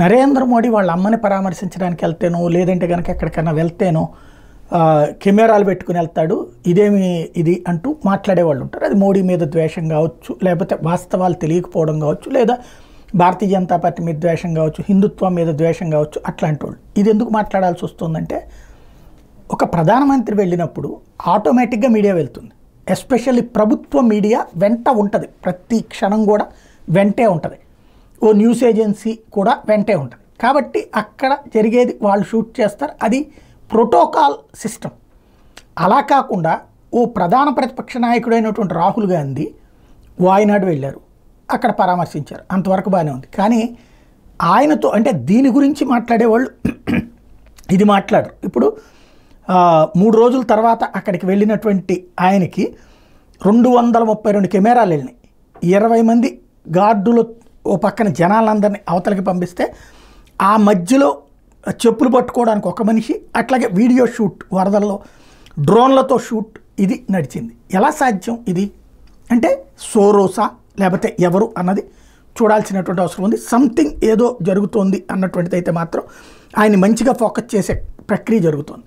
నరేంద్ర మోడీ వాళ్ళ అమ్మని పరామర్శించడానికి వెళ్తేనో లేదంటే కనుక ఎక్కడికైనా వెళ్తేనో కెమెరాలు పెట్టుకుని వెళ్తాడు, ఇదేమి ఇది అంటూ మాట్లాడేవాళ్ళు ఉంటారు. అది మోడీ మీద ద్వేషం కావచ్చు, లేకపోతే వాస్తవాలు తెలియకపోవడం కావచ్చు, లేదా భారతీయ జనతా పార్టీ మీద ద్వేషం కావచ్చు, హిందుత్వం మీద ద్వేషం కావచ్చు, అట్లాంటి వాళ్ళు. ఇది ఎందుకు మాట్లాడాల్సి వస్తుందంటే ఒక ప్రధానమంత్రి వెళ్ళినప్పుడు ఆటోమేటిక్గా మీడియా వెళ్తుంది. ఎస్పెషల్లీ ప్రభుత్వ మీడియా వెంట ఉంటుంది, ప్రతి క్షణం కూడా వెంటే ఉంటుంది. ఓ న్యూస్ ఏజెన్సీ కూడా వెంటే ఉంటుంది. కాబట్టి అక్కడ జరిగేది వాళ్ళు షూట్ చేస్తారు, అది ప్రోటోకాల్ సిస్టమ్. అలా కాకుండా ఓ ప్రధాన ప్రతిపక్ష నాయకుడైనటువంటి రాహుల్ గాంధీ వాయనాడు వెళ్ళారు, అక్కడ పరామర్శించారు, అంతవరకు బాగానే ఉంది. కానీ ఆయనతో అంటే దీని గురించి మాట్లాడేవాళ్ళు ఇది మాట్లాడరు. ఇప్పుడు 3 రోజుల తర్వాత అక్కడికి వెళ్ళినటువంటి ఆయనకి 232 కెమెరాలు వెళ్ళినాయి. 20 మంది గార్డులు ఓ పక్కన జనాలందరినీ అవతలకి పంపిస్తే ఆ మధ్యలో చెప్పులు పట్టుకోవడానికి ఒక మనిషి, అట్లాగే వీడియో షూట్, వరదల్లో డ్రోన్లతో షూట్, ఇది నడిచింది. ఎలా సాధ్యం ఇది అంటే సోరోసా లేకపోతే ఎవరు అన్నది చూడాల్సినటువంటి అవసరం ఉంది. సంథింగ్ ఏదో జరుగుతోంది అన్నటువంటిది అయితే మాత్రం ఆయన మంచిగా ఫోకస్ చేసే ప్రక్రియ జరుగుతుంది.